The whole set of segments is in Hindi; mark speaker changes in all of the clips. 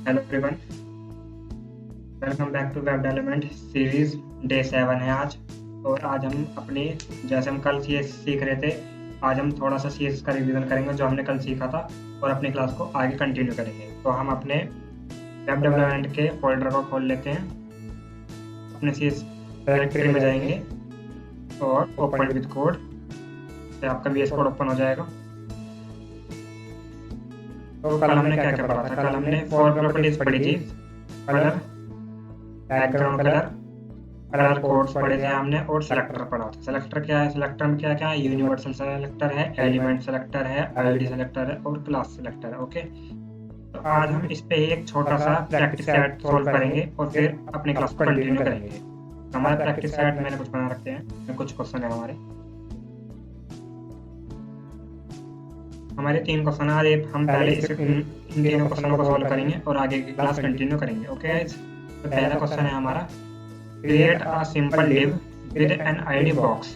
Speaker 1: Hello everyone, welcome back to web development series. Day 7 है आज। और आज हम अपनी, जैसे हम कल सीएस सीख रहे थे, आज हम थोड़ा सा सीएस का रिवीजन करेंगे जो हमने कल सीखा था और अपनी क्लास को आगे कंटिन्यू करेंगे। तो हम अपने वेब डेवलपमेंट के फोल्डर को खोल लेते हैं, अपने सीएस डायरेक्टरी में जाएंगे और ओपन विद कोड से आपका वीएस कोड ओपन हो जाएगा। तो कल हमने क्या क्या पढ़ा था? कल हमने 4 प्रॉपर्टीज पढ़ी थी। Colour, background colour, colour codes पढ़े थे हमने, और सिलेक्टर पढ़ा था। सिलेक्टर क्या है? सिलेक्टर में क्या क्या है? यूनिवर्सल सिलेक्टर है, एलिमेंट सिलेक्टर है, आईडी सिलेक्टर है और क्लास सिलेक्टर है। ओके, तो आज हम इस पे एक छोटा सा प्रैक्टिस सेट सोल्व करेंगे और फिर अपनी क्लास को कंटिन्यू करेंगे। तो हमारा प्रैक्टिस सेट मैंने कुछ बना रखते हैं, कुछ क्वेश्चन है हमारे 3 क्वेश्चन है। आज हम पहले इन तीनों क्वेश्चनों को सोल्व करेंगे और आगे की क्लास कंटिन्यू करेंगे। ओके, तो पहला क्वेश्चन है हमारा, create a simple div with an ID box.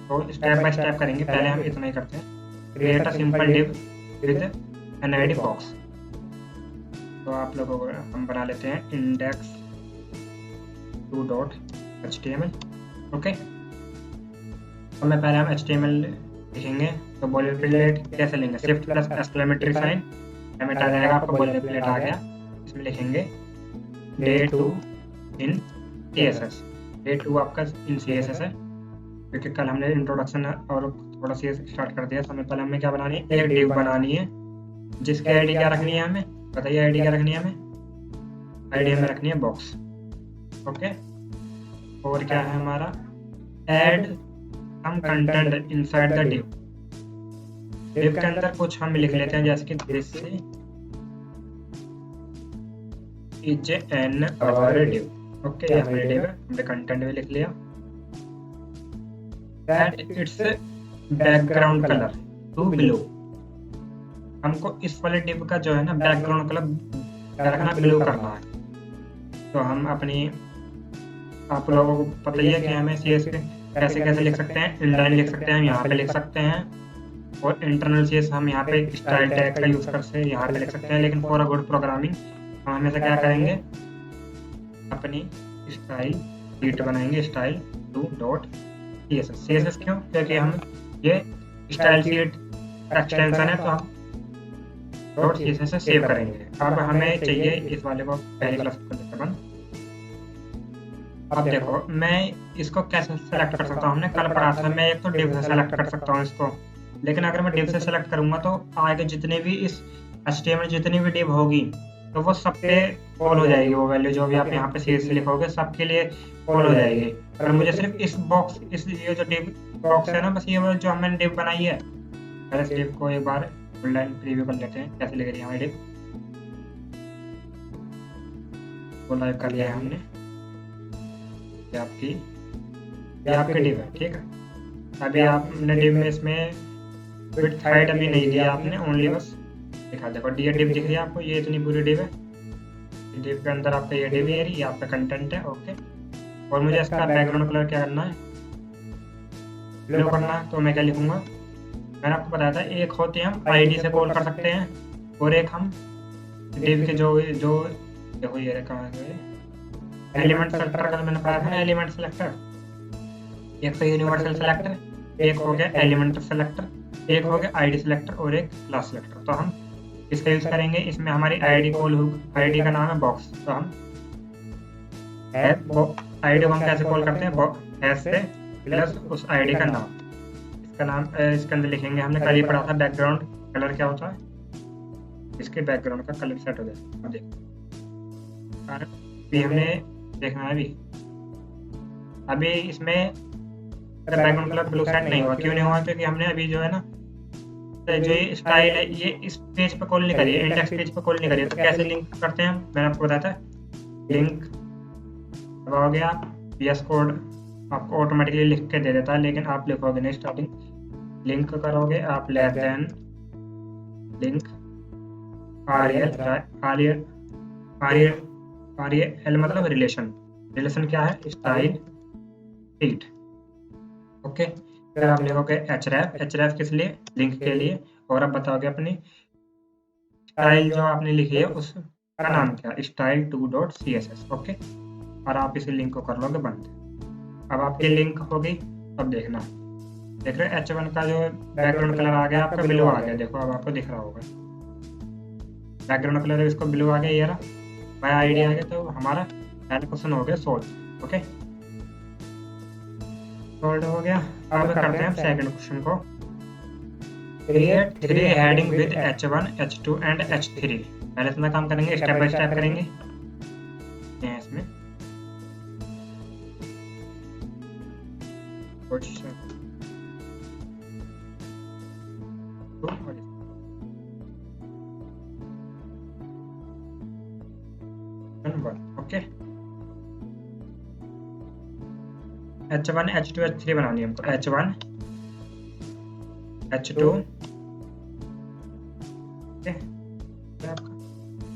Speaker 1: तो स्टेप बाय स्टेप करेंगे, पहले हम इतना ही करते हैं। Create a simple div with an ID box. तो आप लोगों को हम बना लेते हैं इंडेक्स 2.html। ओके, तो मैं पहले हम HTML लिखेंगे। तो बोलेट कैसे लेंगे? शिफ्ट प्लस एक्सक्लेमेटरी साइन, हमें आ जाएगा आपका बोलेट आ गया। इसमें लिखेंगे डे 2 इन CSS। डे 2 आपका इन CSS है, क्योंकि कल हमने इंट्रोडक्शन और थोड़ा सी स्टार्ट कर दिया। समय पहले हमें क्या बनानी है? एक डिव बनानी है जिसकी आईडी क्या रखनी है हमें? बताइए, आईडी क्या रखनी है हमें? आईडी हमें रखनी है बॉक्स। ओके, और क्या है हमारा? ऐड हम content inside the div. Div के अंदर कुछ हम लिख लेते हैं, जैसे कि this is an our div. Okay, ये हमारी डिव है, हमने कंटेंट भी लिख लिया। That its background colour to blue. हमको इस वाले डिव का जो है ना बैकग्राउंड कलर क्या रखना? ब्लू करना है। तो हम अपनी, आप लोगों को पता ही है कि हमें सीएस के कैसे कैसे लिख सकते हैं। इनलाइन लिख सकते हैं, हम यहाँ पे लिख सकते हैं, और इंटरनल सीएस हम यहाँ पे स्टाइल टैग का यूज करके यहाँ पे लिख सकते हैं। लेकिन फॉर अ गुड प्रोग्रामिंग हम हमेशा क्या करेंगे? अपनी स्टाइल शीट बनाएंगे, स्टाइल 2.css। CSS क्यों? क्योंकि हम ये स्टाइल शीट एक्सटेंशन है, तो हम .css से सेव करेंगे। अब हमें चाहिए इस वाले को पहली क्लास कर देते बंद। अब देखो, मैं इसको कैसे सेलेक्ट कर सकता हूँ? हमने कल पढ़ा था, मैं एक तो डिव से सेलेक्ट कर सकता हूँ इसको। लेकिन अगर मैं डिव से सेलेक्ट करूंगा तो आगे जितने भी इस HTML जितनी भी डिव होगी तो वो सब पे फॉल हो जाएगी। वो वैल्यू जो भी आप यहाँ पे CSS लिखोगे सबके लिए फॉल हो जाएगी। और मुझे सिर्फ इस बॉक्स, इस ये जो डिव बॉक्स है ना, बस ये जो हमने डिव बनाई है, पहले इस डिव को एक बार ऑनलाइन प्रीव्यू कर लेते हैं कैसे लग रही है हमारी डिव। वो लाइव कर लिया है हमने। ये आपकी डिव है, ठीक है। अभी आपने डिव में इसमें विड्थ हाइट अभी नहीं दिया आपने, ओनली बस दिखा। देखो ये डिव दिख रही है आपको, ये इतनी पूरी डिव है। डिव के अंदर आपका ये डिव है, ये आपका कंटेंट है। ओके, और मुझे इसका बैकग्राउंड कलर क्या करना है? ब्लू करना है। तो मैं क्या लिखूंगा? मैंने आपको बताया था, एक होते हम आईडी से कॉल कर सकते हैं, और एक हम डिव के जो जो देखो ये कहाँ है, एलिमेंट सेलेक्टर का मैंने पढ़ा था ना, एलिमेंट सेलेक्टर। एक तो यूनिवर्सल सेलेक्टर, एक हो गया एलिमेंट सेलेक्टर, एक हो गया आईडी सेलेक्टर और एक क्लास सेलेक्टर। तो हम इसका यूज करेंगे। इसमें हमारी आईडी कॉल होगी, आईडी का नाम है बॉक्स। तो हम आईडी को हम कैसे कॉल करते हैं? हैश से प्लस उस आईडी का नाम, इसका नाम इसके अंदर लिखेंगे। हमने कल ही पढ़ा था बैकग्राउंड कलर क्या होता है, इसके बैकग्राउंड का कलर सेट हो जाए। अब देखो, हमने देखना है अभी इसमें बैकग्राउंड कलर ब्लू सेट नहीं हुआ। क्यों नहीं हुआ? क्योंकि हमने अभी जो है ना, जो ये स्टाइल है ये इस पेज पे कॉल नहीं करी है, इंडेक्स पेज पे कॉल नहीं करी है। तो कैसे लिंक करते हैं? मैंने आपको बताया था, लिंक दबाओगे आप, VS कोड आपको ऑटोमेटिकली लिख के दे देता है, लेकिन आप लिखोगे नहीं। स्टार्टिंग लिंक करोगे आप, लेस देन लिंक REL मतलब रिलेशन। रिलेशन क्या है? Style sheet. ओके, फिर आप लिखोगे href किस लिए? लिंक के लिए। और आप बताओगे अपनी स्टाइल जो आपने लिखी है उस का नाम क्या, style2.css। ओके, और आप इसी लिंक को कर लोगे बंद। अब आपकी लिंक हो गई। अब देखना, देख रहे H1 का जो बैकग्राउंड कलर आ गया आपका ब्लू आ गया, देखो अब आपको दिख रहा होगा बैकग्राउंड कलर है, इसको ब्लू आ गया, ये रहा बाय आईडी आ गया। तो हमारा पहला क्वेश्चन हो गया सोल्व। ओके, सोल्व हो गया। अब करते हैं सेकंड क्वेश्चन को, create 3 heading with H1, H2 and H3। पहले इतना काम करेंगे, स्टेप बाय स्टेप करेंगे। इसमें ओके, H1, H2, H3 बनानी है हमको। H1, H2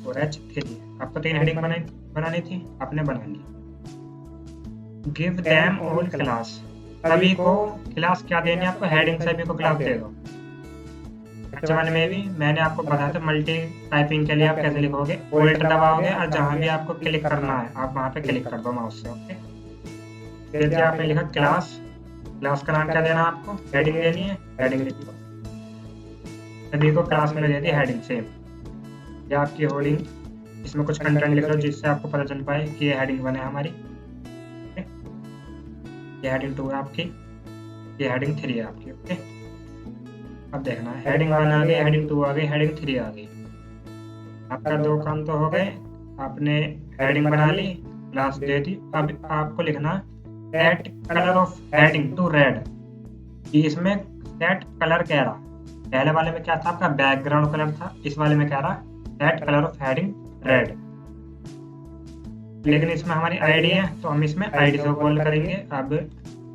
Speaker 1: और H3। आपको 3 हेडिंग बनानी थी, आपने बना ली। गिव देम ऑल क्लास, सभी को क्लास क्या देनी है आपको, हेडिंग सभी को क्लास दे दो। H1 में भी मैंने आपको बताया था मल्टी टाइपिंग के लिए आप कैसे लिखोगे, ऑल्ट दबाओगे और जहां भी आपको क्लिक करना है आप वहां पे क्लिक कर दो माउस से। ओके, जैसे आपने लिखा क्लास, क्लास का नाम क्या देना आपको, हेडिंग देनी है, हेडिंग लिख लो। सभी को क्लास में दे दी हेडिंग सेम। ये आपकी हेडिंग, इसमें कुछ कंटेंट लिख लो जिससे आपको पता चल पाए कि ये हेडिंग बने हमारी। ये हेडिंग 2 है आपकी, ये हेडिंग 3 है आपकी। ओके, अब देखना है हेडिंग 1 आ गई, हेडिंग 2 आ गई, हेडिंग 3 आ गई। आपका 2 काम तो हो गए, आपने हेडिंग बना ली, क्लास दे दी। अब आपको लिखना set colour of heading to red. इसमें सेट कलर कह रहा, पहले वाले में क्या था आपका बैकग्राउंड कलर था, इस वाले में कह रहा set colour of heading red. लेकिन इसमें हमारी आईडी है तो हम इसमें आईडी से कॉल करेंगे। अब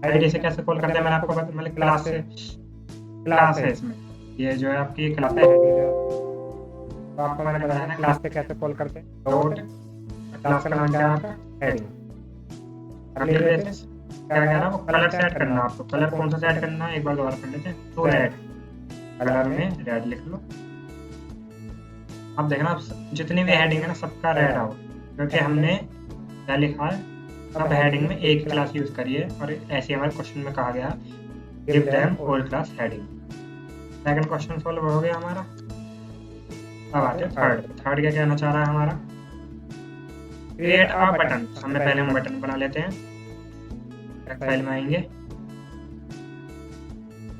Speaker 1: आईडी से कैसे कॉल करते हैं मैंने आपको मतलब क्लास से, क्लास है इसमें, ये जो है आपकी क्लास है, तो आपको मैंने बताया ना क्लास से कैसे कॉल करते हैं। डॉट क्लास का नाम क्या है आपका, हेडिंग। अगले बेसिस क्या कह रहा है वो कलर सेट करना आपको, कलर कौन सा सेट करना है एक बार दोबारा कर लेते हैं। तो रेड, कलर में रेड लिख लो। अब देखना आप जितनी भी हेडिंग है ना सबका रेड आओ, क्योंकि हमने क्या लिखा है, सब हेडिंग में एक क्लास यूज करिए। और ऐसे हमारे क्वेश्चन में कहा गया give them all class heading. Second question solve हो गया हमारा। अब आते हैं थर्ड। थर्ड क्या कहना चाह रहा है हमारा, क्रिएट अ बटन। हमने पहले हम बटन बना लेते हैं, फाइल में आएंगे,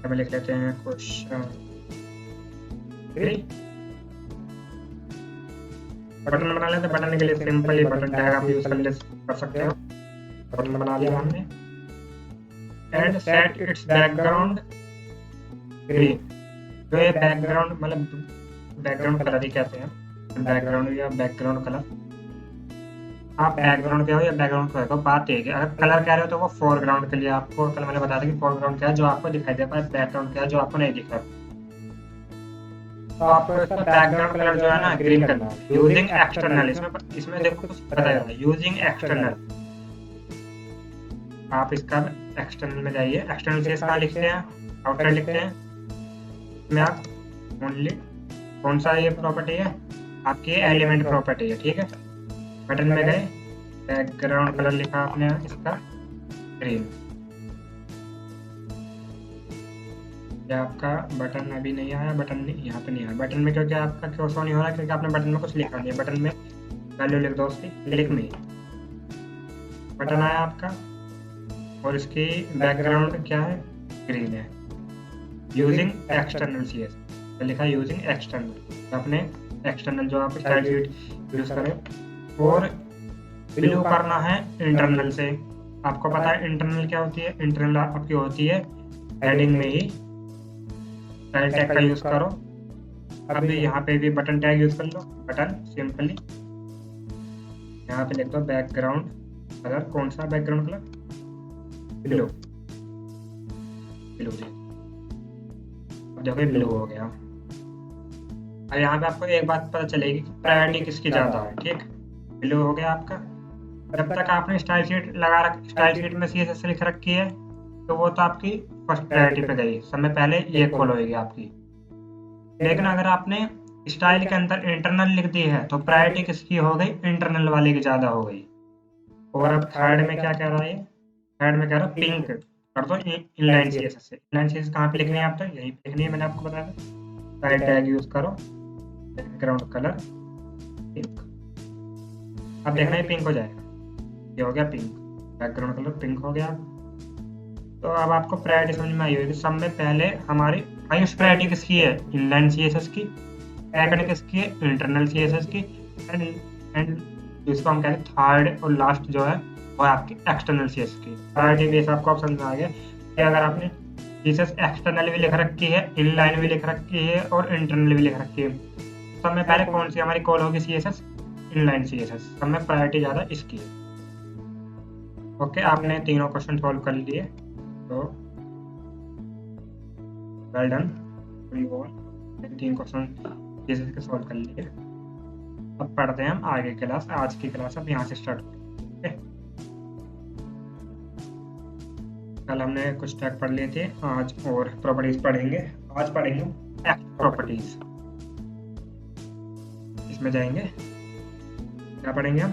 Speaker 1: अब लिख लेते हैं क्वेश्चन 3। बटन बना लेते हैं। बटन के लिए सिंपली बटन टैग आप यूज कर सकते हो। बटन बना लिया हमने and set it's background green. जो ये बैकग्राउंड मतलब बैकग्राउंड कलर ही कहते हैं, बैकग्राउंड या बैकग्राउंड कलर। आप बैकग्राउंड क्या हो या बैकग्राउंड क्या हो, बात एक है। अगर कलर कह रहे हो तो वो फोरग्राउंड के लिए आपको कल मैंने बताया था कि फोरग्राउंड क्या है जो आपको दिखाई दे पाए, बैकग्राउंड क्या है जो आपको नहीं दिखा। तो आपको इसका बैकग्राउंड कलर जो है ना ग्रीन करना है यूजिंग एक्सटर्नल। इसमें देखो कुछ बताया हुआ है यूजिंग एक्सटर्नल। आप इसका एक्सटर्नल में जाइए, एक्सटर्नल से इसका लिखते हैं, आउटर लिखते हैं। इसमें आप ओनली कौन सा ये प्रॉपर्टी है आपकी, एलिमेंट प्रॉपर्टी है, ठीक है। बटन में गए, बैकग्राउंड कलर लिखा आपने इसका ग्रीन। या आपका बटन अभी नहीं आया, बटन यहाँ पे नहीं आया। बटन में क्योंकि आपका क्यों शो नहीं हो रहा, क्योंकि आपने बटन में कुछ लिखा नहीं है। बटन में वैल्यू लिख दो उसकी, क्लिक में बटन आया आपका और इसकी बैकग्राउंड क्या है, ग्रीन है। यूजिंग एक्सटर्नल सीएस तो लिखा यूजिंग एक्सटर्नल। तो अपने एक्सटर्नल जो आप स्टाइल शीट यूज करें। और ब्लू करना है इंटरनल से। आपको पता है इंटरनल क्या होती है, इंटरनल आपकी होती है हेडिंग में ही स्टाइल टैग का यूज करो। अभी यहाँ पे भी बटन टैग यूज कर लो, बटन सिंपली यहाँ पे लिख दो बैकग्राउंड कलर। कौन सा बैकग्राउंड कलर, ब्लू। ब्लू जी, अब देखो ब्लू हो गया। अब यहाँ पे आपको एक बात पता चलेगी कि प्रायोरिटी किसकी ज्यादा है, ठीक। ब्लू हो गया आपका। जब तक आपने स्टाइल शीट लगा रख, स्टाइल शीट में CSS लिख रखी है तो वो तो आपकी फर्स्ट प्रायोरिटी पे गई, सब में पहले ये खोल होगी आपकी। लेकिन अगर आपने स्टाइल के अंदर इंटरनल लिख दी है तो प्रायोरिटी किसकी हो गई, इंटरनल वाले की ज्यादा हो गई। और अब थर्ड में क्या कह रहा है, थर्ड में कह रहा है पिंक कर दो इनलाइन सीएसएस से। इनलाइन सीएसएस कहाँ पे लिखनी है आप, तो यहीं पे लिखनी है, मैंने आपको बताया था। टाइप टैग यूज करो, बैकग्राउंड कलर पिंक। अब देखना है पिंक हो जाएगा, ये हो गया पिंक, बैकग्राउंड कलर पिंक हो गया। तो अब आपको प्रायोरिटी समझ में आई होगी। सब में पहले हमारी हाईएस्ट प्रायोरिटी किसकी है, इनलाइन सीएसएस की। सेकंड किसकी है, इंटरनल सीएसएस की। एंड जिसको हम कहते हैं थर्ड और लास्ट जो है वो है आपकी एक्सटर्नल सीएसएस की। प्रायोरिटी बेस आपको ऑप्शन में आ गया कि अगर आपने सीएसएस एक्सटर्नल भी लिख रखी है, इनलाइन भी लिख रखी है और इंटरनल भी लिख रखी है, सब में पहले कौन सी हमारी कॉल होगी, सीएसएस इनलाइन सीएसएस। सब में प्रायोरिटी ज्यादा इसकी है। ओके, आपने तीनों क्वेश्चन सॉल्व कर लिए, तो वेल डन। तीन क्वेश्चन सीएसएस के सॉल्व कर लिए। अब पढ़ते हैं हम आगे क्लास, आज की क्लास अब यहाँ से स्टार्ट होगी। कल हमने कुछ टैग पढ़ लिए थे, आज और प्रॉपर्टीज पढ़ेंगे। आज पढ़ेंगे टेक्स्ट प्रॉपर्टीज। इसमें जाएंगे, क्या पढ़ेंगे हम,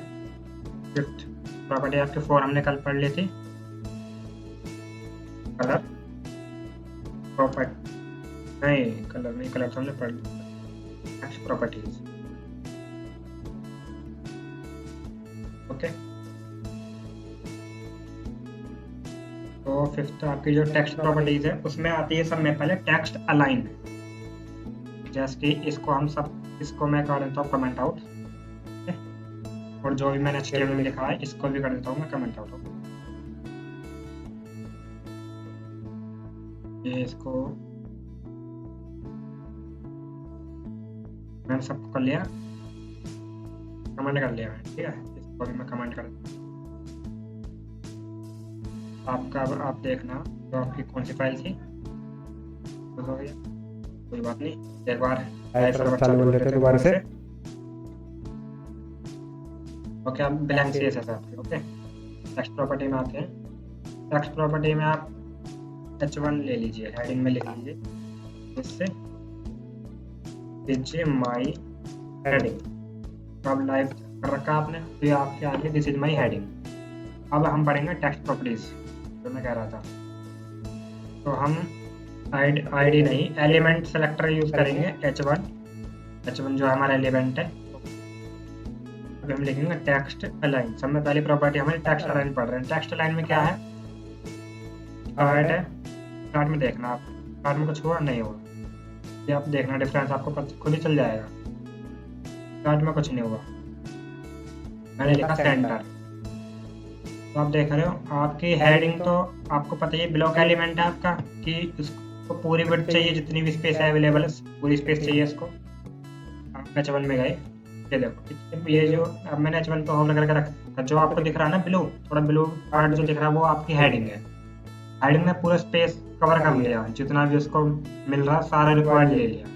Speaker 1: फिफ्थ प्रॉपर्टी आपके 4 हमने कल पढ़ ली थी। कलर प्रॉपर्टी नहीं, कलर नहीं, कलर तो हमने पढ़ लिया। Text properties, okay. तो फिफ्थ आपकी जो टेक्स्ट प्रॉपर्टीज है उसमें आती है सब में पहले टेक्स्ट अलाइन। जैसे कि इसको हम सब, इसको मैं कर देता हूँ कमेंट आउट, और जो भी मैंने HTML में लिखा है इसको भी कर देता हूँ मैं कमेंट आउट। ये इसको मैंने सबको कर लिया, कमेंट कर लिया है, ठीक है। इसको भी मैं कमेंट कर देता हूँ। आपका आप देखना तो आपकी कौन सी फाइल थी, तो हो गया, कोई बात नहीं, एक बार चालू कर लेते हैं दोबारा से। ओके, अब ब्लैंक सीएसएस है आपकी। ओके, टेक्स्ट प्रॉपर्टी में आते हैं। टेक्स्ट प्रॉपर्टी में आप H1 ले लीजिए, हेडिंग में लिख लीजिए, इससे दीजिए माई हेडिंग। तो अब लाइव कर रखा आपने, तो ये आपके आगे दिस इज माई हेडिंग। अब हम पढ़ेंगे टेक्स्ट प्रॉपर्टीज, जो मैं कह रहा था। तो हम आईडी नहीं, एलिमेंट सेलेक्टर यूज करेंगे, H1 जो हमारा एलिमेंट है। अभी हम लिखेंगे टेक्स्ट अलाइन। सब में पहली प्रॉपर्टी हमारी टेक्स्ट अलाइन पढ़ रहे हैं। टेक्स्ट अलाइन में क्या है, स्टार्ट है, स्टार्ट में देखना आप, स्टार्ट में कुछ हुआ नहीं हुआ, ये आप देखना, डिफरेंस आपको खुद ही चल जाएगा। स्टार्ट में कुछ नहीं हुआ, मैंने लिखा सेंटर। तो आप देख रहे हो आपकी हेडिंग, तो आपको पता ही ब्लॉक एलिमेंट है आपका कि इसको पूरी विड्थ चाहिए, जितनी भी स्पेस है अवेलेबल है पूरी स्पेस चाहिए इसको। आप H1 में गए, ये देखो, ये जो अब मैंने H1 पे होल्ड करके रखा, जो आपको दिख रहा है ना ब्लू, थोड़ा ब्लू पार्ट जो दिख रहा है वो आपकी हेडिंग है। हेडिंग में पूरा स्पेस कवर कर लिया, जितना भी उसको मिल रहा सारा रिक्वायर्ड ले लिया,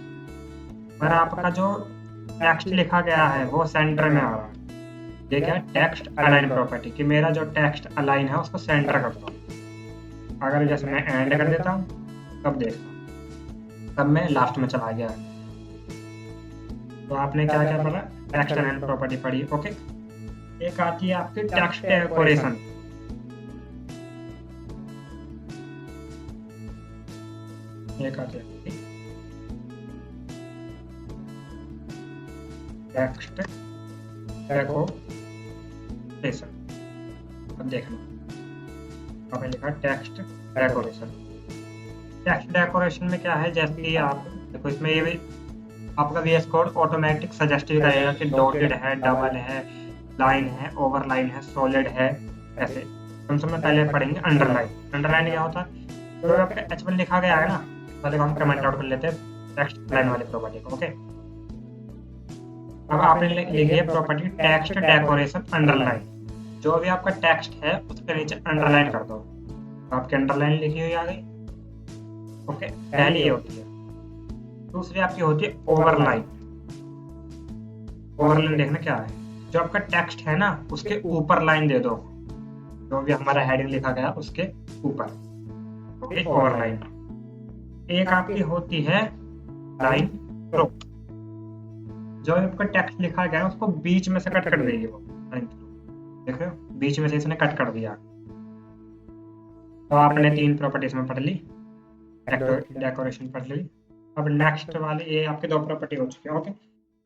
Speaker 1: पर आपका जो टेक्स्ट लिखा गया है वो सेंटर में आ रहा है। ये क्या है, टेक्स्ट अलाइन प्रॉपर्टी, कि मेरा जो टेक्स्ट अलाइन है उसको सेंटर कर दो। अगर जैसे मैं एंड कर देता हूँ तब देखो, तब मैं लास्ट में चला गया। तो आपने क्या क्या पढ़ा, टेक्स्ट अलाइन प्रॉपर्टी पढ़ी। ओके, एक आती है आपकी टेक्स्ट डेकोरेशन। एक आती है टेक्स्ट डेकोरेशन। अब देखना, आपने लिखा टेक्स्ट डेकोरेशन। टेक्स्ट डेकोरेशन में क्या है, जैसे कि आप देखो, इसमें ये भी आपका VS कोड ऑटोमेटिक सजेस्ट करेगा कि डॉटेड है, डबल है, लाइन है, ओवरलाइन है, सॉलिड है, ऐसे। हम सब में पहले पढ़ेंगे अंडरलाइन। अंडरलाइन क्या होता है, तो आपका H1 लिखा गया है ना, पहले हम कमेंट आउट कर लेते हैं टेक्स्ट लाइन वाली प्रॉपर्टी को। ओके, अब आपने लिखी है प्रॉपर्टी टेक्स्ट डेकोरेशन अंडरलाइन। जो भी आपका टेक्स्ट है उसके नीचे अंडरलाइन कर दो, आपकी अंडरलाइन लिखी हुई आ गई। ओके, पहली ये होती है। दूसरी आपकी होती है ओवरलाइन। ओवरलाइन देखना क्या है, जो आपका टेक्स्ट है ना उसके ऊपर लाइन दे दो, जो भी हमारा हेडिंग लिखा गया उसके ऊपर। Okay, overline. एक आपकी होती है लाइन रो। जो आपका टेक्स्ट लिखा गया है उसको बीच में से कट कर देगी वो। देख रहे हो, बीच में से इसने कट कर दिया। तो आपने 3 प्रॉपर्टीज में पढ़ ली, डेकोरेशन पढ़ ली। अब नेक्स्ट वाले ये आपके 2 प्रॉपर्टी हो चुकी है। ओके,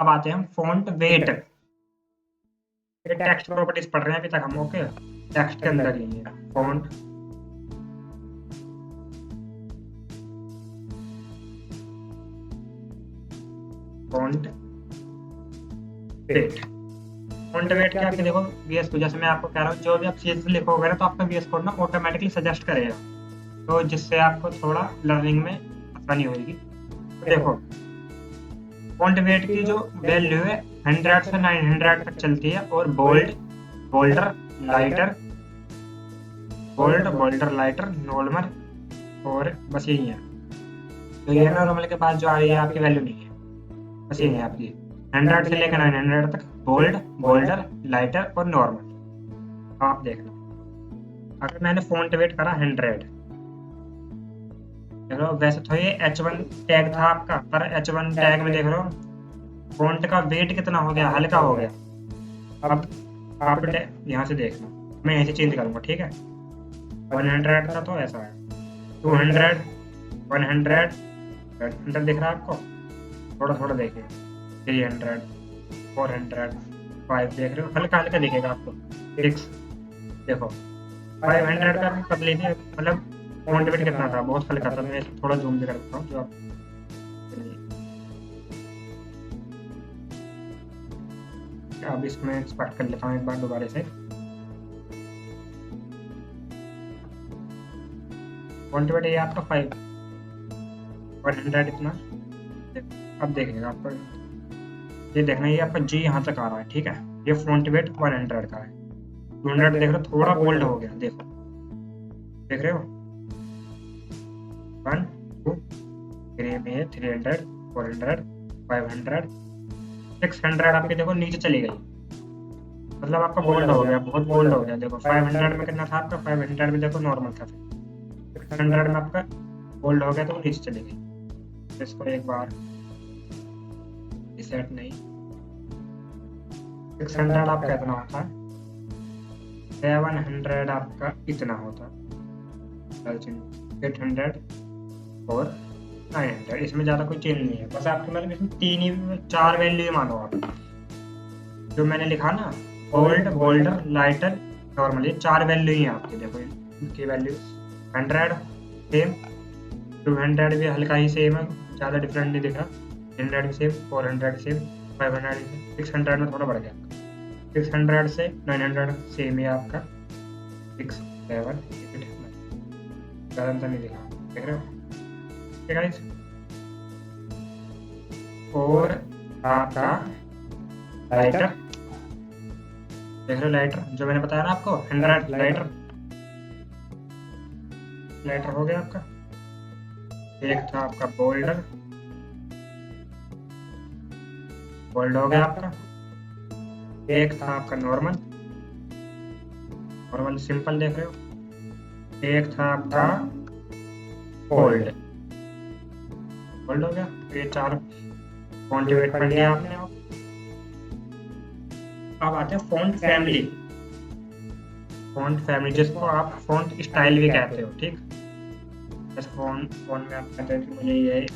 Speaker 1: अब आते हैं हम फॉन्ट वेट। ये टेक्स्ट प्रॉपर्टीज पढ़ रहे हैं अभी तक हम। ओके, टेक्स्ट के अंदर ही है फॉन्ट वेट। फॉन्ट वेट क्या कि देखो VS कोड, जैसे मैं आपको कह रहा हूँ जो भी आप चीज लिखोगे ना तो आपका VS कोड ना ऑटोमेटिकली सजेस्ट करेगा, तो जिससे आपको थोड़ा लर्निंग में आसानी होगी। तो देखो फॉन्ट वेट की जो वैल्यू है 100 से 900 तक चलती है, और bold, bolder, lighter, bold, bolder, lighter, normal, और बस यही है। तो ये नॉर्मल के बाद जो आ रही है आपकी वैल्यू नहीं है, बस यही है आपकी 100 से लेकर 900 तक, बोल्ड, बोल्डर, लाइटर और नॉर्मल। आप देखना, अगर मैंने फॉन्ट वेट करा 100, देख लो वैसे तो ये H1 टैग था आपका, पर H1 टैग में देख लो फॉन्ट का वेट कितना हो गया, हल्का हो गया। अब आप यहाँ से देखना, मैं यहीं से चेंज करूंगा, ठीक है। 100 था तो ऐसा है, 200, 100, 100 दिख रहा है आपको, थोड़ा थोड़ा देखिए, 300, 400, 5 देख रहे हो, हल्का हल्का दिखेगा आपको। 6 देखो, 500 का भी कर लीजिए, मतलब फॉन्ट वेट कितना था, बहुत हल्का था। मैं थोड़ा जूम भी करता हूँ जो आप, अब इसमें एक्सपेक्ट कर लेता हूँ एक बार दोबारा से। फॉन्ट वेट ये आपका 5, 100 इतना। अब देखिएगा आपको, ये देखना, ये आपका G यहाँ तक आ रहा है, ठीक है। ये फॉन्ट वेट 100 का है। 200 देख रहे हो, थोड़ा बोल्ड हो गया, देखो, देख रहे हो, 1, 2, 3 में 300, 400, 500, 600 आपके देखो नीचे चली गई, मतलब आपका बोल्ड हो गया, बहुत बोल्ड हो गया। देखो 500 में कितना था आपका, 500 में देखो नॉर्मल था, 600 में आपका बोल्ड हो गया तो नीचे चली गई। इसको एक बार रिसेट, नहीं 600 आपका इतना होता, 700 आपका इतना होता, 800 और 900। इसमें ज़्यादा कोई चेंज नहीं है, बस आपके मतलब इसमें 4 वैल्यू मानो आप, जो मैंने लिखा ना, बोल्ड, बोल्डर, लाइटर, नॉर्मल, ये 4 वैल्यू ही है आपकी। देखो इनकी वैल्यू 100 सेम, 200 भी हल्का ही सेम है, ज़्यादा डिफरेंट नहीं दिखा, 300 भी सेम, 400 सेम, 500 भी सेम, 600 में थोड़ा बढ़ गया, 600 से 900 सेम ही आपका, 6, 7, 8, 9, ज़्यादा अंतर नहीं दिखा, देख रहे हो, ठीक है गाइस। और आपका लाइटर, देख रहे हो, लाइटर जो मैंने बताया ना आपको 100, लाइटर, लाइटर हो गया आपका। एक था आपका बोल्डर, बोल्ड हो गया आपका। एक था आपका नॉर्मल, नॉर्मल सिंपल देख रहे हो। एक था आपका बोल्ड, बोल्ड हो गया। ये 4 फॉन्ट वेट पढ़ लिया आपने। अब आते हैं फॉन्ट फैमिली। फॉन्ट फैमिली जिसको आप फॉन्ट स्टाइल भी कहते हो, ठीक। जैसे फोन में आप कहते हैं कि मुझे ये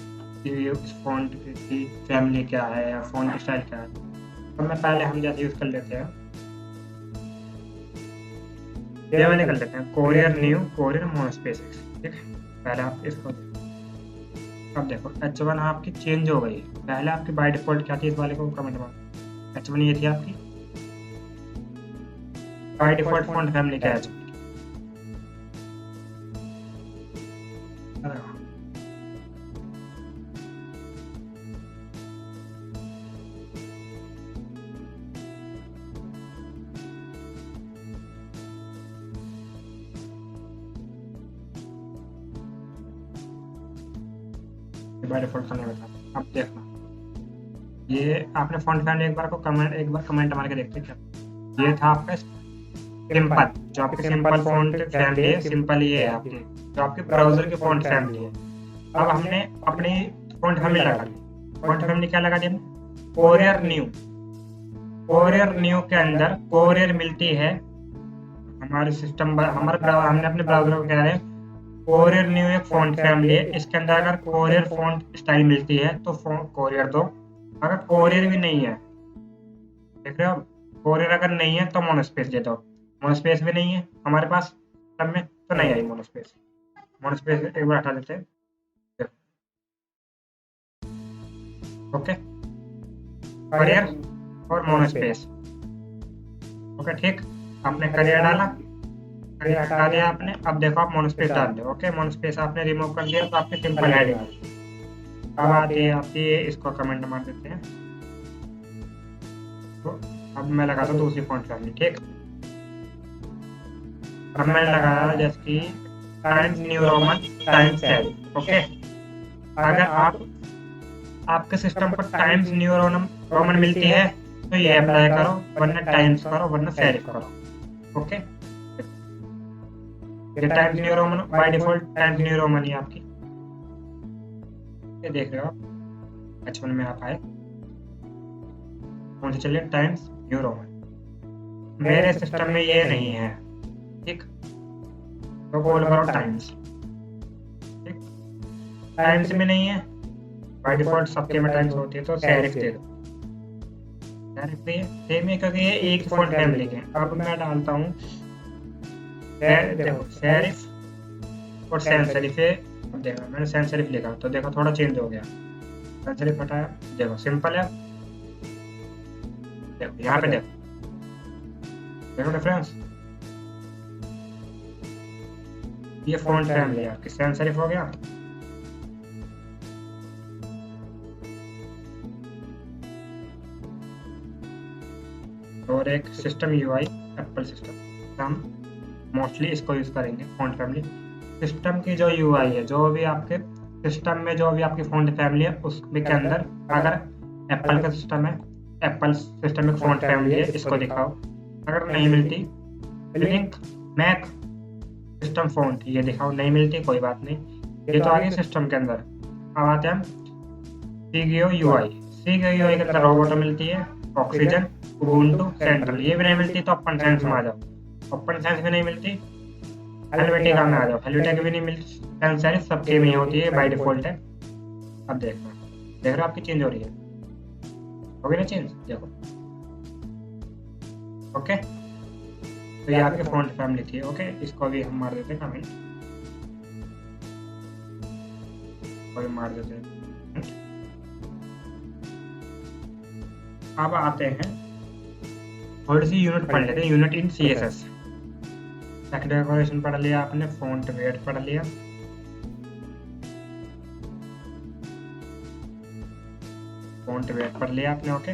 Speaker 1: इस फॉन्ट की फैमिली क्या है या फॉन्ट स्टाइल क्या है, तो मैं पहले हम जैसे यूज कर लेते हैं, ये मैंने कर लेते हैं कोरियर न्यू, कोरियर मोनोस्पेसिक्स, ठीक है। पहले आप इसको, अब देखो H1 आपकी चेंज हो गई। पहले आपकी बाय डिफॉल्ट क्या थी, इस वाले को कमेंट में, H1 ये थी आपकी बाय डिफॉल्ट फॉन्ट फैमिली क्या है। बाय डिफॉल्ट करने बता, अब देखना, ये आपने फॉन्ट फैमिली एक बार कमेंट मार के देखते हैं क्या। ये था आपका सिंपल, जो आपकी सिंपल फॉन्ट फैमिली है, सिंपल ये है आपकी, जो आपके ब्राउजर की फॉन्ट फैमिली है। अब हमने अपनी फॉन्ट फैमिली लगा दी। फॉन्ट फैमिली क्या लगा दी हमने, कोरियर न्यू, कोरियर न्यू के अंदर कोरियर मिलती है हमारे सिस्टम हमने अपने ब्राउजर को कह रहे हैं कोरियर न्यू एक फॉन्ट फैमिली है, इसके अंदर अगर कोरियर फॉन्ट स्टाइल मिलती है तो कोरियर दो, अगर कोरियर भी नहीं है, देख रहे हो, कोरियर अगर नहीं है तो मोनोस्पेस दे दो, मोनोस्पेस भी नहीं है हमारे पास सिस्टम में तो नहीं आई मोनोस्पेस, मोनोस्पेस एक बार हटा देते हैं। ओके, करियर और मोनोस्पेस, ओके ठीक, आपने करियर डाला, करियर हटा दिया आपने, अब देखो आप मोनोस्पेस डाल दो। ओके, मोनोस्पेस आपने रिमूव कर दिया तो आपकी सिंपल हेडिंग अब आती है आपकी, इसको कमेंट मार देते हैं। तो अब मैं लगाता हूँ दूसरी फॉन्ट फैमिली, ठीक, अब मैंने लगाया जैसे कि times New Roman times serif. Okay, अगर आपके सिस्टम पर टाइम्स न्यू रोमन मिलती है तो ये अप्लाई करो, वरना टाइम्स करो, वरना सेरिफ करो। ओके, ये Times New Roman by default Times New Roman ही आपकी, ये देख रहे हो आप H1 में आप आए कौन से चलिए टाइम्स न्यू रोमन, मेरे सिस्टम में ये नहीं है, ठीक, तो कॉल करो टाइम्स, ठीक, टाइम्स में नहीं है बाय डिफॉल्ट सबके में टाइम्स होती है तो सेरिफ दे दो, सेरिफ भी है सेम है क्योंकि ये एक फॉन्ट फैमिली के। अब मैं डालता हूँ देखो सेरिफ और सैन सेरिफ है, अब देखो मैंने सैन सेरिफ लिखा तो देखो थोड़ा चेंज हो गया, सैन सेरिफ हटाया, देखो सिंपल है, देखो यहाँ पे देखो डिफरेंस, ये फॉन्ट फैमिली है आपकी, सैन सेरिफ हो गया, और एक सिस्टम यूआई एप्पल सिस्टम, हम मोस्टली इसको यूज करेंगे फॉन्ट फैमिली। सिस्टम की जो यूआई है, जो भी आपके सिस्टम में जो भी आपकी फॉन्ट फैमिली है उसके अंदर अगर एप्पल का सिस्टम है, एप्पल सिस्टम में फॉन्ट फैमिली है, इसको दिखाओ, अगर नहीं मिलती लिंक मैक सिस्टम फॉन्ट ये दिखाओ, नहीं मिलती कोई बात नहीं, ये तो आगे सिस्टम के अंदर। अब आते हैं हम सीगीओ यूआई, सीगीओ यूआई के अंदर रोबोटो मिलती है, ऑक्सीजन, उबुंटू, सेंट्रल, ये भी नहीं मिलती तो ओपन साइंस में आ जाओ, ओपन साइंस में नहीं मिलती हेल्वेटिका में आ जाओ, हेल्वेटिका भी नहीं मिलती, सैन सेरिफ सबके में होती है बाय डिफॉल्ट है। अब देखना, देख रहे हो आपकी चेंज हो रही है, हो गई ना चेंज, देखो ओके, तो ये आपकी फॉन्ट फैमिली थी। ओके, इसको भी हम मार देते हैं कमेंट, कोई मार देते हैं। अब आते हैं थोड़ी सी यूनिट पढ़ लेते हैं, unit in CSS, text decoration पढ़ लिया आपने, फॉन्ट वेट पढ़ लिया, फॉन्ट वेट पढ़ लिया आपने। ओके,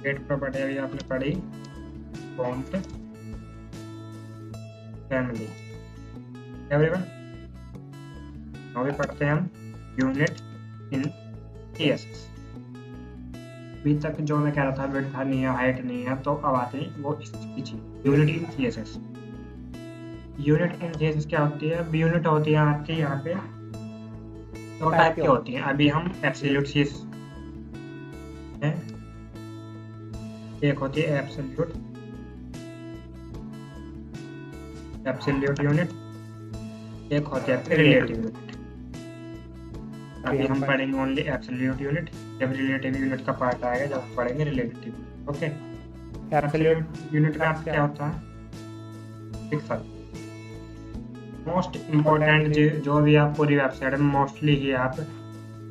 Speaker 1: वेट पर पढ़े अभी आपने पढ़ी फॉन्ट फैमिली, एवरीवन अभी पढ़ते हैं हम यूनिट इन CSS। अभी तक जो मैं कह रहा था विड्थ नहीं है, हाइट नहीं है, तो अब आते हैं वो इसकी चीज unit in CSS। Unit in CSS क्या होती है? यूनिट होती है आपके यहाँ पे दो टाइप की होती है, अभी हम एब्सोल्यूट CSS है, एक होती है एब्सोल्यूट यूनिट, एक होती है रिलेटिव यूनिट। अभी हम पढ़ेंगे ओनली एब्सोल्यूट यूनिट, जब रिलेटिव यूनिट का पार्ट आएगा जब हम पढ़ेंगे रिलेटिव। ओके, एब्सोल्यूट यूनिट में आपका क्या होता है? पिक्सल, मोस्ट इम्पोर्टेंट जो भी आप पूरी वेबसाइट में मोस्टली ही आप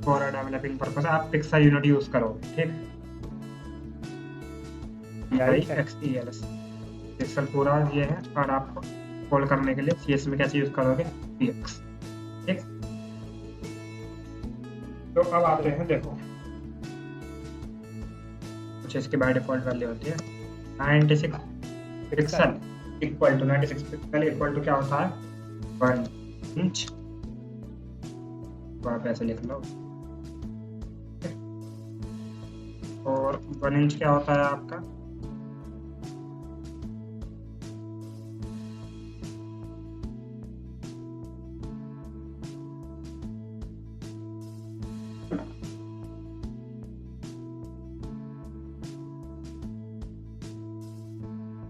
Speaker 1: फॉर डेवलपिंग पर्पस आप पिक्सल यूनिट यूज करोगे, ठीक, PIXELS पिक्सल पूरा ये है, और आप कॉल करने के लिए CS में कैसे यूज करोगे? PX, ठीक। तो अब आते हैं, देखो कुछ इसकी बाय डिफॉल्ट वैल्यू होती है 96 pixel equal to 96 pixel equal to क्या होता है? 1 इंच, तो आप ऐसे लिख लो, और 1 इंच क्या होता है आपका?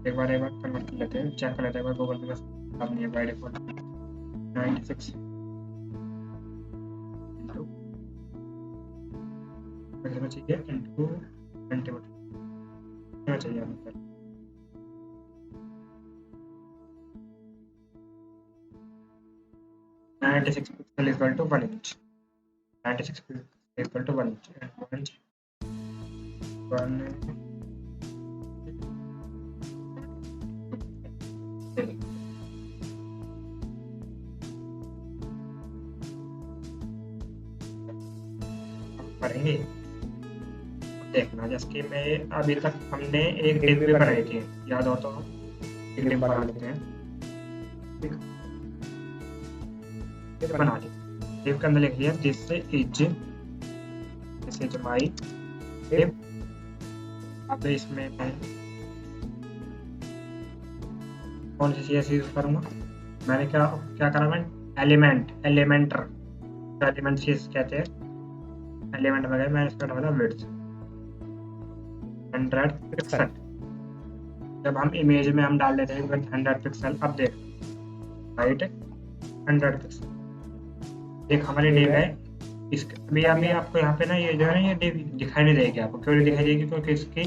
Speaker 1: एक बार कन्वर्ट कर लेते हैं, चेक कर लेते हैं, एक बार गूगल पे बस अब नहीं है बाय डिफॉल्ट 96 इंटू कितना चाहिए इंटू 20 कितना चाहिए हमें 96 pixel is equal to 1 inch. 96 pixel is equal to 1 inch. And 1 करेंगे। देखना जैसे कि मैं अभी तक हमने एक डिव भी बनाई थी, याद हो तो एक डिव बना लेते हैं। बना दी, डिव के अंदर लिख लिया दिस इज माई डिव। अब इसमें मैं कौन सी चीज़ यूज करूँगा, मैंने क्या क्या करा, मैं एलिमेंट चीज कहते हैं एलिमेंट वगैरह, मैंने इसका डाला विड्थ 100 पिक्सल। जब हम इमेज में हम डाल देते हैं विड्थ 100 पिक्सल, अब देख हाइट 100 पिक्सल एक हमारी डिव है। इस अभी आपको यहाँ पे ना ये जो है ना ये डिव दिखाई नहीं देगी आपको, क्यों नहीं दिखाई देगी, क्योंकि इसकी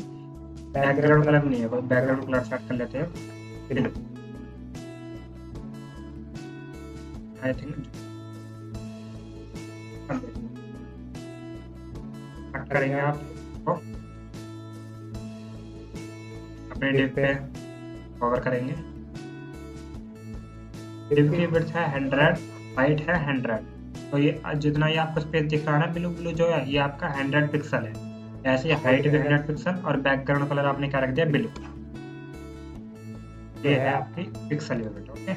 Speaker 1: बैकग्राउंड कलर नहीं है। बैकग्राउंड कलर सेट कर लेते हैं, आई थिंक करेंगे आप अपने डिव पे कवर करेंगे। डिव की विड्थ है 100, हाइट है 100, तो ये जितना ये आपको स्पेस दिख रहा है ना ब्लू ब्लू जो है ये आपका 100 पिक्सल है। ऐसे हाइट भी 100 पिक्सल और बैकग्राउंड कलर आपने क्या रख दिया ब्लू। ये है आपकी पिक्सल यूनिट। ओके,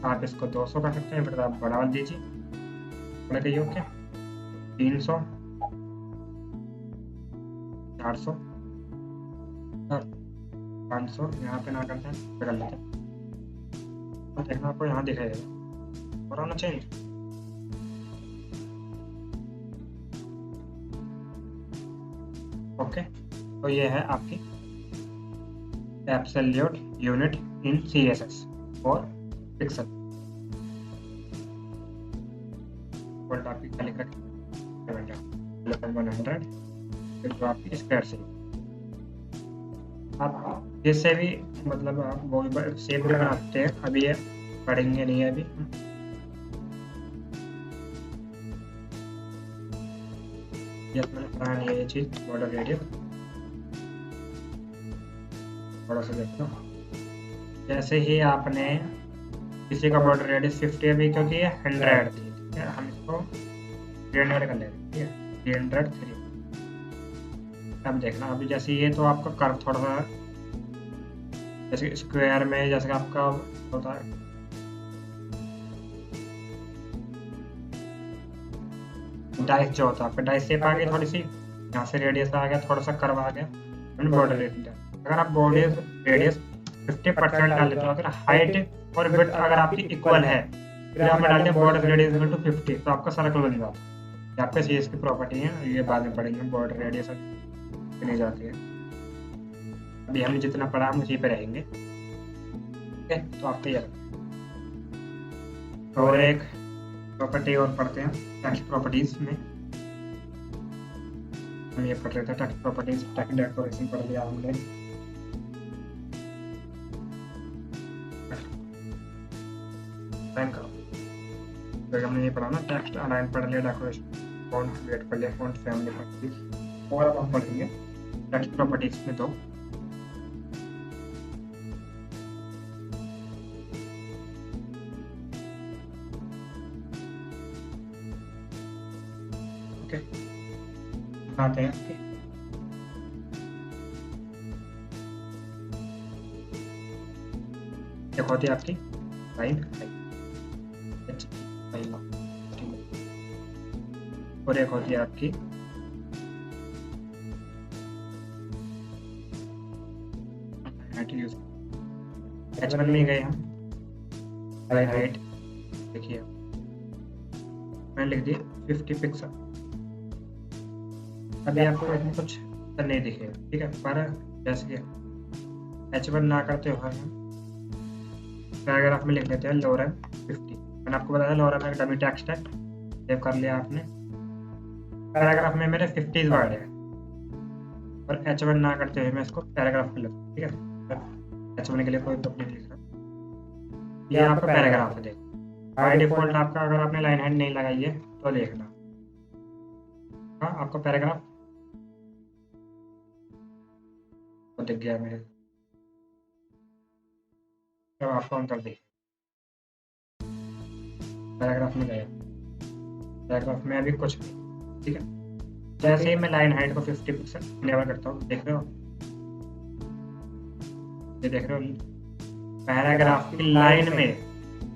Speaker 1: आप इसको 200 कर सकते हैं, फिर आप बढ़ा दीजिए, बढ़ गई। ओके 300 400 500 यहाँ पे ना करते हैं, कर लेते हैं। देखना आपको यहाँ दिखाएगा और होना चाहिए। ओके, तो ये है आपकी एब्सोल्यूट यूनिट इन CSS और पिक्सल। वोल्ट आपकी क्या लिख रखी 100, फिर तो आपकी स्क्वायर से आप जिससे भी मतलब आप वो शेप भी बना सकते हैं। अभी ये पढ़ेंगे नहीं है अभी, मैंने पढ़ा नहीं है ये चीज़। बॉर्डर रेडियस थोड़ा सा देखो, जैसे ही आपने किसी का बॉर्डर रेडियस 50 अभी क्योंकि ये 100 थी, ठीक है, हम इसको 300 कर लेंगे, ठीक है 303। अब देखना अभी जैसे ये तो आपका कर्व थोड़ा सा जैसे स्क्वायर में जैसे आपका होता है डाइस जो होता है आपका डाइस शेप आ गई, थोड़ी सी यहाँ से रेडियस आ गया, थोड़ा सा कर्व आ गया, बॉर्डर रेडियस। अगर आप बॉर्डर रेडियस 50% डाल देते हो, अगर हाइट और विड्थ अगर आपकी इक्वल है, फिर आपने डाल दिया बॉर्डर रेडियस इक्वल टू 50, तो आपका सर्कल बन जाता है। ये आपका CSS की प्रॉपर्टी है, ये बाद में पढ़ेंगे। बॉर्डर रेडियस नहीं जाती है, अभी हमने जितना पढ़ा हम उसी पे रहेंगे। ठीक है, तो आपको ये और एक प्रॉपर्टी और पढ़ते हैं टेक्स्ट प्रॉपर्टीज में। हम ये पढ़ रहे थे टेक्स्ट प्रॉपर्टीज, टेक्स्ट डेकोरेशन पढ़ लिया हमने। तो हमने ये पढ़ा ना टेक्स्ट अलाइन पढ़ लिया, डेकोरेशन फॉन्ट वेट पढ़ लिया, फॉन्ट फैमिली पढ़ ली, और अब हम पढ़ेंगे टेक्स्ट प्रॉपर्टीज में दो। ओके, आते हैं एक होती है आपकी लाइन और एक होती है आपकी H1 में गए हम हाइट, देखिए मैंने लिख दिया 50 पिक्सल। अभी आपको इसमें कुछ नहीं दिखेगा, ठीक है, पर जैसे कि H1 ना करते हुए हम पैराग्राफ में लिख लेते हैं लोरेम 50। मैंने आपको बताया लोरेम एक डमी टेक्स्ट है, सेव कर लिया आपने। पैराग्राफ में मेरे 50 वर्ड है और H1 ना करते हुए मैं इसको पैराग्राफ कर लेता हूँ, ठीक है। H1 के लिए कोई तो नहीं लिख रहा। ये आपका पैराग्राफ है, देखो बाय डिफॉल्ट आपका अगर आपने लाइन हेड नहीं लगाई है तो लिखना। हाँ, आपका पैराग्राफ तो दिख गया मेरे, जब आपको अंतर दिखे पैराग्राफ में गया। पैराग्राफ में अभी कुछ नहीं, ठीक है। जैसे ही मैं लाइन हाइट को 50 पिक्सल इनेबल करता हूँ, देख रहे हो, ये देख रहे हो पैराग्राफ की लाइन में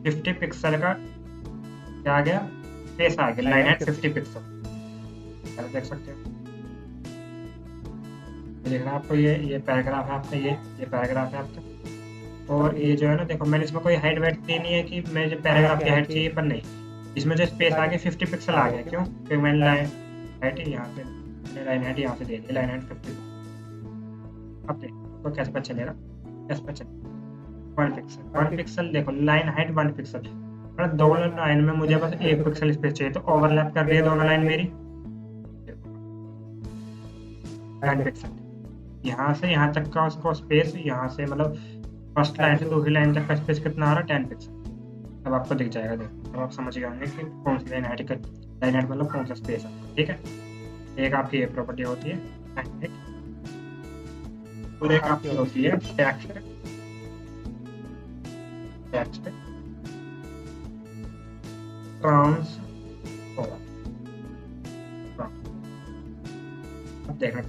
Speaker 1: 50 पिक्सल का क्या आ गया, स्पेस आ गया, लाइन हाइट 50 पिक्सल, देख सकते हो। देखना आपको ये पैराग्राफ है आपका, ये पैराग्राफ है आपका। और ये जो है ना, देखो मैंने इसमें कोई हाइट वेट दी नहीं है कि मुझे पैराग्राफ की हाइट चाहिए, पर नहीं, इसमें जो स्पेस आ गया 50 पिक्सल आ गया। क्यों? क्योंकि मैंने लाइन हाइट यहाँ पे लाइन हाइट यहाँ से दे दी, लाइन हाइट 50। अब देखो कैसे पता चलेगा, कैसे पता चलेगा 1 पिक्सल 1 पिक्सल। देखो लाइन हाइट 1 पिक्सल, मतलब दोनों लाइन में मुझे बस 1 पिक्सल स्पेस चाहिए, तो ओवरलैप कर रही है दोनों लाइन मेरी 10 पिक्सल। यहाँ से यहाँ तक का उसको स्पेस, यहाँ से मतलब फर्स्ट लाइन से दूसरी लाइन तक का स्पेस कितना आ रहा है, 10 पिक्सल। अब आपको दिख जाएगा, देखो अब आप समझ गए होंगे कि कौन सी लाइन हाइट मतलब कौन सा स्पेस है, ठीक है। एक आपकी ये प्रॉपर्टी होती है और एक आपकी होती है टेक्स्ट ट्रांसफॉर्म। अब देखना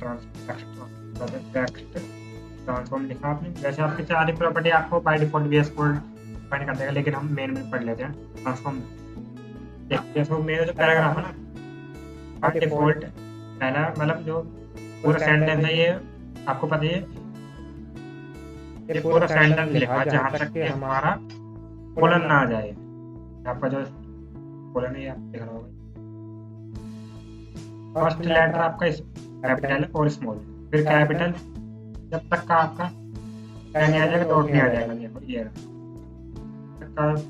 Speaker 1: टेक्स्ट ट्रांसफॉर्म लिखा आपने। वैसे आपकी सारी प्रॉपर्टी आपको by default VS code find कर देगा, लेकिन हम मेन में पढ़ लेते हैं ट्रांसफॉर्म। जैसे मेरा जो पैराग्राफ है ना, बाय डिफॉल्ट पहला मतलब जो पूरा सेंटेंस है, ये आपको पता है ये पूरा सेंटेंस लिखा जहाँ तक कि हमारा कोलन ना आ जाए। आपका जो कोलन है, आप देख रहे होगा फर्स्ट लेटर आपका कैपिटल और स्मॉल, फिर कैपिटल जब तक का आपका नहीं आ जाएगा डॉट नहीं आ जाएगा। देखो ये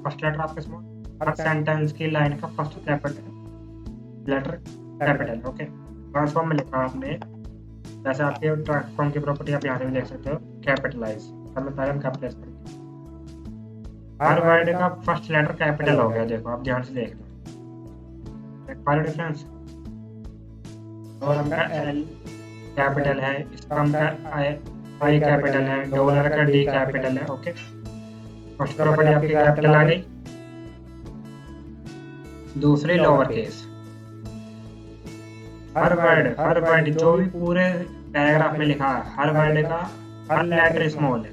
Speaker 1: फर्स्ट लेटर आपका स्मॉल, हर सेंटेंस की लाइन का first capital letter capital. Okay, transform में लिखा आपने, जैसे आपके ट्रांसफॉर्म की प्रॉपर्टी आप यहाँ से भी देख सकते हो, कैपिटलाइज। अब मैं पहले कैपिटलाइज करेंगे, हर वर्ड का फर्स्ट लेटर कैपिटल हो गया। देखो आप ध्यान से देख लो, पहले डिफरेंस। और हमका एल कैपिटल है, इसका हमका आई कैपिटल है, डॉलर का डी कैपिटल है। ओके, फर्स्ट प्रॉपर्टी आपकी कैपिटल आ गई, दूसरी लोअर केस। हर वर्ड जो भी पूरे पैराग्राफ में लिखा है, हर वर्ड का हर लेटर स्मॉल है,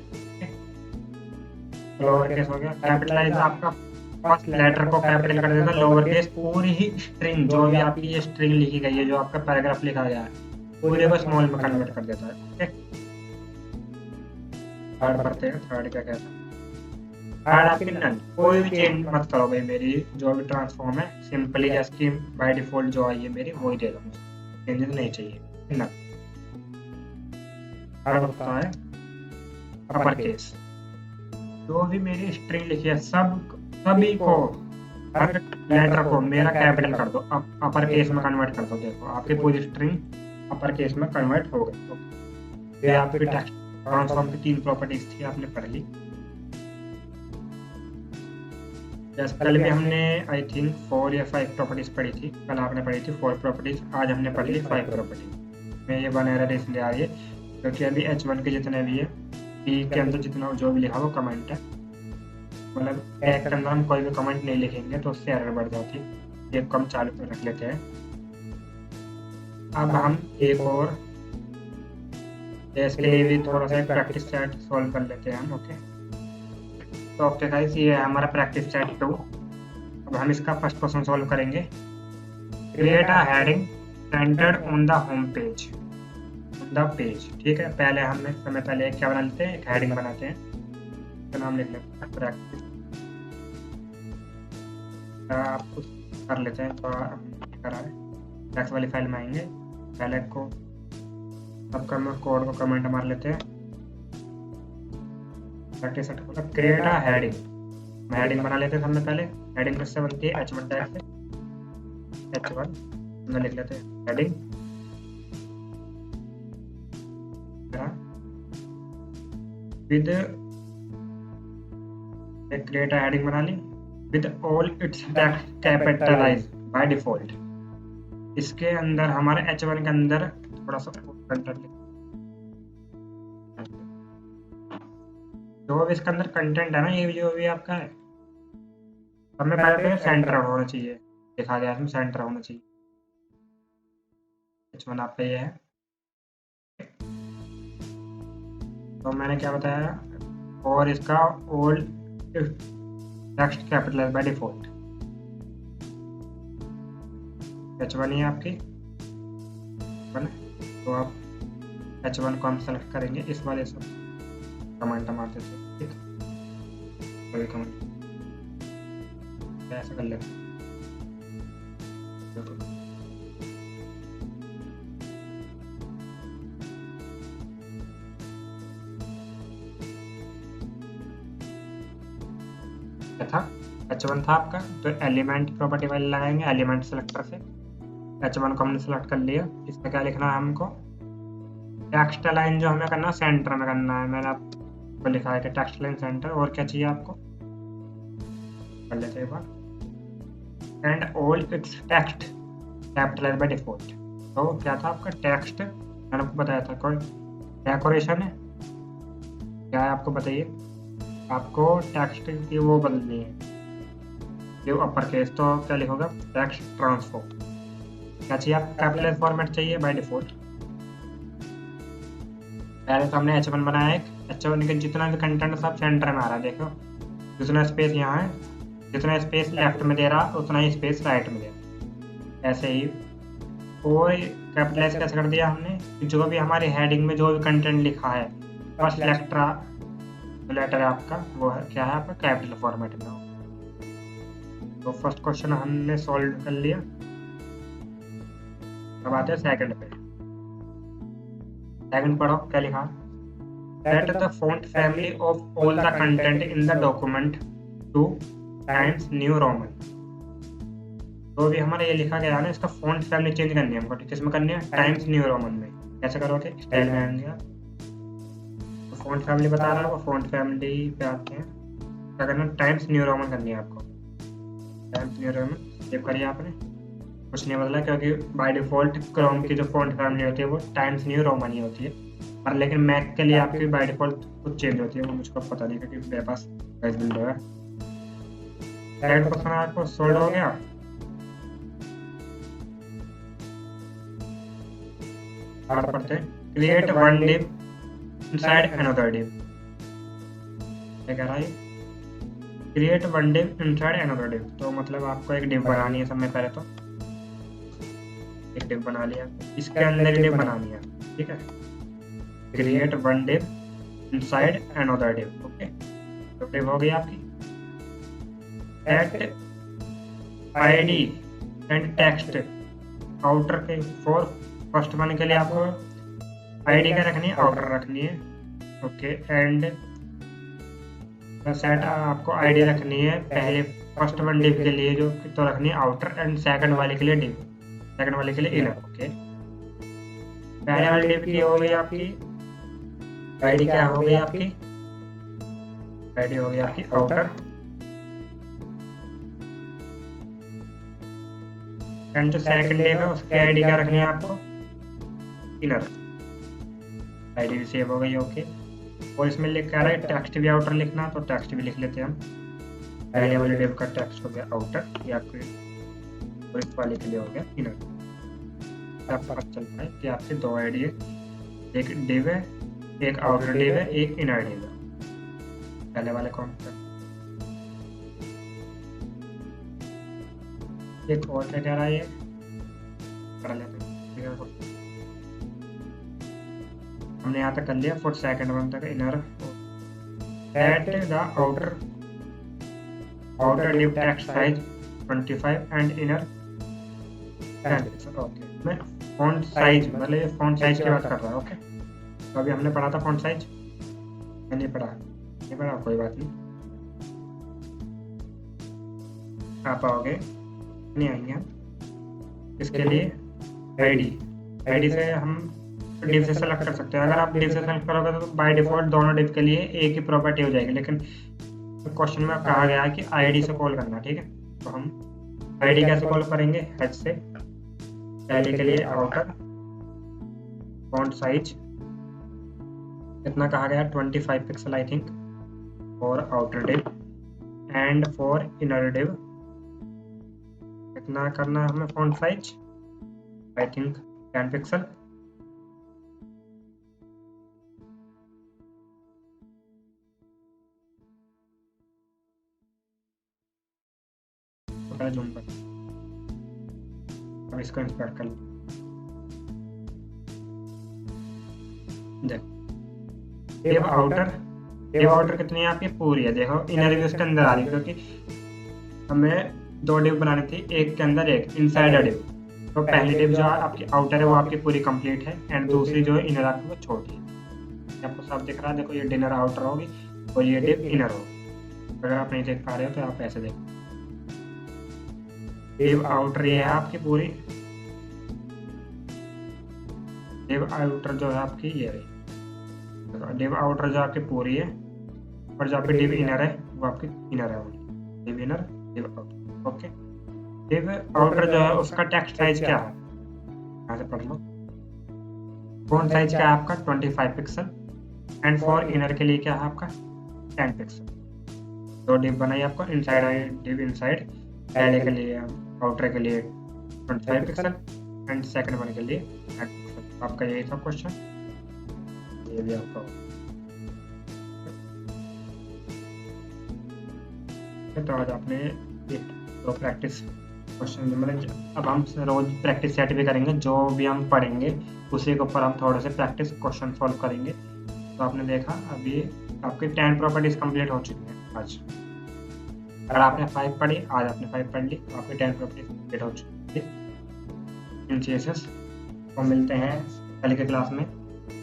Speaker 1: लोअर केस हो गया। कैपिटलाइज आपका फर्स्ट लेटर को कैपिटल कर देता है, लोअर केस पूरी ही स्ट्रिंग जो भी आपकी ये स्ट्रिंग लिखी गई है, जो आपका पैराग्राफ लिखा गया है, पूरे को स्मॉल में कन्वर्ट कर देता है। ओके, थर्ड पढ़ते हैं, थर्ड क्या कहता है। थर्ड आपकी नन, कोई भी चेंज मत करो भाई, मेरी जो भी ट्रांसफॉर्म है सिंपली जैसे कि बाय डिफॉल्ट जो आई है मेरी वही दे दो, चेंजेस नहीं चाहिए। नन। थर्ड होता है अपर केस, जो भी मेरी स्ट्रिंग लिखी है सभी को हर लेटर को मेरा कैपिटल कर दो, अपर केस में कन्वर्ट कर दो। देखो आपकी पूरी स्ट्रिंग अपर केस में कन्वर्ट हो गई। ये आपकी टेक्स्ट ट्रांसफॉर्म की 3 प्रॉपर्टीज थी, आपने पढ़ ली। जैसे कल भी हमने आई थिंक 4 या 5 प्रॉपर्टीज पढ़ी थी, कल आपने पढ़ी थी 4 प्रॉपर्टीज, आज हमने पढ़ ली 5 प्रॉपर्टीज में। ये 1 एरर इसलिए आ रही है क्योंकि अभी H1 के जितने भी है, P के अंदर जितना जो भी लिखा वो कमेंट है, मतलब टैग के अंदर हम कोई भी कमेंट नहीं लिखेंगे तो उससे एरर बढ़ जाती है। ये कम चालू कर रख लेते हैं। अब हम एक और इसके लिए भी थोड़ा सा प्रैक्टिस सेट सॉल्व कर लेते हैं हम। ओके, तो ओके गाइस, ये है हमारा प्रैक्टिस सेट 2। अब हम इसका फर्स्ट क्वेश्चन सॉल्व करेंगे। Create a heading centred on the home page, page. ठीक है, पहले हम समय पहले एक क्या बना लेते हैं, एक हेडिंग बनाते हैं, तो नाम लिख लेते हैं प्रैक्टिस। आप कुछ कर लेते हैं तो करा है, टेक्स्ट वाली फाइल में आएंगे, पहले को सबका कोड को कमेंट मार लेते हैं। 37 बोला क्रिएट अ हेडिंग। मैं हेडिंग बना लेते हैं सबसे पहले। हेडिंग किससे बनती है? H1 टैग से। H1 में लिख लेते हैं heading with create a heading बना ली with all its text capitalise by default. इसके अंदर हमारे H1 के अंदर थोड़ा सा कंटेंट जो भी इसके अंदर कंटेंट है ना, ये जो भी आपका है, हमें पहले तो सेंटर होना चाहिए। देखा गया इसमें सेंटर होना चाहिए। H1 आप पे ये है। तो मैंने क्या बताया, और इसका all text capitalise by default. H1 ही आपकी तो आप H1 को हम सेलेक्ट करेंगे इस वाले से कमांड मारते थे, ठीक है। कमांड ऐसा कर लेते हैं। था H1 था आपका, तो एलिमेंट प्रॉपर्टी वाले लगाएंगे एलिमेंट सेलेक्टर से। H1 को हमने सेलेक्ट कर लिया। इसमें क्या लिखना है हमको? टेक्स्ट लाइन जो हमें करना है सेंटर में करना है। मैंने आपको लिखा है कि टेक्स्ट लाइन सेंटर। और क्या चाहिए आपको? कर लेते एक बार। And all its text capitalise by default. तो क्या था आपका टेक्स्ट? मैंने आपको बताया था कोई डेकोरेशन है क्या है, आपको बताइए। आपको टेक्स्ट की वो बदलनी है, ये अपर केस, तो क्या लिखोगे? Text transform. क्या चाहिए? आप कैपिटलाइज फॉर्मेट चाहिए बाय डिफॉल्ट। पहले तो हमने H1 बनाया एक। H1 के जितना भी कंटेंट सब सेंटर में आ रहा है, देखो जितना स्पेस यहाँ है, जितना स्पेस लेफ्ट में दे रहा उतना ही स्पेस राइट में दे रहा। ऐसे ही कोई कैपिटलाइज कैसे कर दिया हमने? जो भी हमारी हेडिंग में जो भी कंटेंट लिखा है, फर्स्ट लेटर आपका वो है क्या है? आपका कैपिटल फॉर्मेट में। तो फर्स्ट क्वेश्चन हमने सॉल्व कर लिया। अब आते हैं सेकंड पे। सेकंड पढ़ो क्या लिखा। Set the font family of all the content in the document to Times New Roman। तो भी हमारा ये लिखा गया है ना, इसका फॉन्ट फैमिली चेंज करनी है हमको। किसमें करनी है? टाइम्स न्यू रोमन में। कैसे करोगे? स्टाइल में आएंगे आप, तो फॉन्ट फैमिली बता रहा है वो, फॉन्ट फैमिली पे आते हैं। क्या करना है? टाइम्स न्यू रोमन करनी है आपको। टाइम्स न्यू रोमन सेव करिए आपने। कुछ नहीं बदला क्योंकि बाय डिफॉल्ट क्रोम की जो फॉन्ट फैमिली होती है वो टाइम्स न्यू रोमन ही होती है। पर लेकिन मैक के लिए आपकी बाय डिफॉल्ट कुछ चेंज होती है, वो मुझको पता नहीं क्योंकि मेरे पास वेब विंडो है। सेकंड क्वेश्चन आपको सोल्व हो गया। आगे पढ़ते हैं। Create one div inside another div. क्या कह रहा है? Create one div inside another div. तो मतलब आपको एक डिव बनानी है। सब में पहले तो एक डिव बना लिया, इसके अंदर ही डिव बनानी है, ठीक है। Create one div inside another div. Okay, तो डिव हो गई आपकी। Set ID and text outer के फॉर फर्स्ट वन के लिए आपको आईडी क्या रखनी है? आउटर रखनी है। ओके, एंड सेट आपको आईडी रखनी है पहले फर्स्ट वन डिव के लिए जो तो रखनी है आउटर, एंड सेकंड वाले के लिए डिव, सेकंड वाले के लिए इनर। ओके, पहले वाले डिव की हो गई आपकी आईडी। क्या हो गई आपकी? आईडी हो गई आपकी आउटर, एंड जो सेकंड डिव है उसकी आईडी क्या रखनी है आपको? इनर। आईडी भी सेव हो गई। ओके, और इसमें लिख रहा है टेक्स्ट भी आउटर लिखना, तो टेक्स्ट भी लिख लेते हैं हम। पहले वाले डिव का टेक्स्ट हो गया आउटर, ये आपके, और इस वाले के लिए हो गया इनर। आपको पता चलता है कि आपकी दो आईडी है, एक डिव है, एक आउटर डिव है, एक इनर डिव है। पहले वाले कौन सा? एक और क्या कह रहा है ये? कर लेते हैं। हमने यहाँ तक कर लिया। फॉर सेकंड वन तक inner set the outer div text size 25 and inner 10। Okay, मैं फॉन्ट साइज मतलब ये फॉन्ट साइज की बात कर रहा हूँ। ओके, तो अभी हमने पढ़ा था फॉन्ट साइज, मैंने पढ़ा नहीं पड़ा, कोई बात नहीं, आप आओगे नहीं आएंगे हम। इसके लिए आईडी से हम डिव से सेलेक्ट कर सकते हैं। अगर आप डिव से सेलेक्ट करोगे तो बाय डिफॉल्ट दोनों डिव के लिए एक ही प्रॉपर्टी हो जाएगी, लेकिन क्वेश्चन में कहा गया है कि आईडी से कॉल करना, ठीक है। तो हम आईडी कैसे कॉल करेंगे, हेड से। पहले के लिए आउटर फॉन्ट साइज कितना कहा गया, 25 pixel I think, for outer div and for inner div कितना करना है हमें font size, I think 10 pixel. तो जूम कर, अब इसको इंस्पेक्ट कर लो। देखो ये आउटर कितनी है आपकी, पूरी है। देखो इनर डिव इसके अंदर आ रही है, क्योंकि हमें 2 डिव बनानी थी, एक के अंदर एक इनसाइड अ डिव। तो पहली डिव जो आपकी आउटर है वो आपकी पूरी कंप्लीट है, एंड दूसरी जो है इनर आपकी वो छोटी है। आपको सब दिख रहा है, देखो ये डिनर आउटर होगी और ये डिव इनर होगी। अगर आप नहीं देख पा रहे हो तो आप ऐसे देखो, डिव आउटर ये है आपकी पूरी, डिव आउटर जो है आपकी ये रही, डिव आउटर जो आपकी पूरी है, और जो आपकी डिव इनर है वो आपकी इनर है, div inner div outer. Okay, div outer जो है उसका टेक्स्ट साइज क्या है, यहाँ से पढ़ लो। फॉन्ट साइज क्या है आपका 25 पिक्सल, एंड फॉर इनर के लिए क्या है आपका 10 पिक्सल। 2 डिव बनाई आपको, इनसाइड डिव इनसाइड, पहले के लिए आउटर के लिए 25 पिक्सल एंड सेकंड वन के लिए 10 पिक्सल। आपका यही था क्वेश्चन, ये भी आपका। तो आज आपने तो प्रैक्टिस क्वेश्चन, मतलब अब हम रोज प्रैक्टिस सेट भी करेंगे, जो भी हम पढ़ेंगे उसी के ऊपर हम थोड़े से प्रैक्टिस क्वेश्चन सॉल्व करेंगे। तो आपने देखा अभी आपकी 10 प्रॉपर्टीज कंप्लीट हो चुकी हैं आज। अगर आपने 5 पढ़ी, आज आपने 5 पढ़ ली, तो आपकी 10 प्रॉपर्टीज कंप्लीट हो चुकी है इन CSS। तो मिलते हैं कल के क्लास में।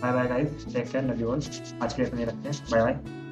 Speaker 1: Bye bye guys, take care, love you all. आज के लिए इतना ही रखते हैं, बाय बाय।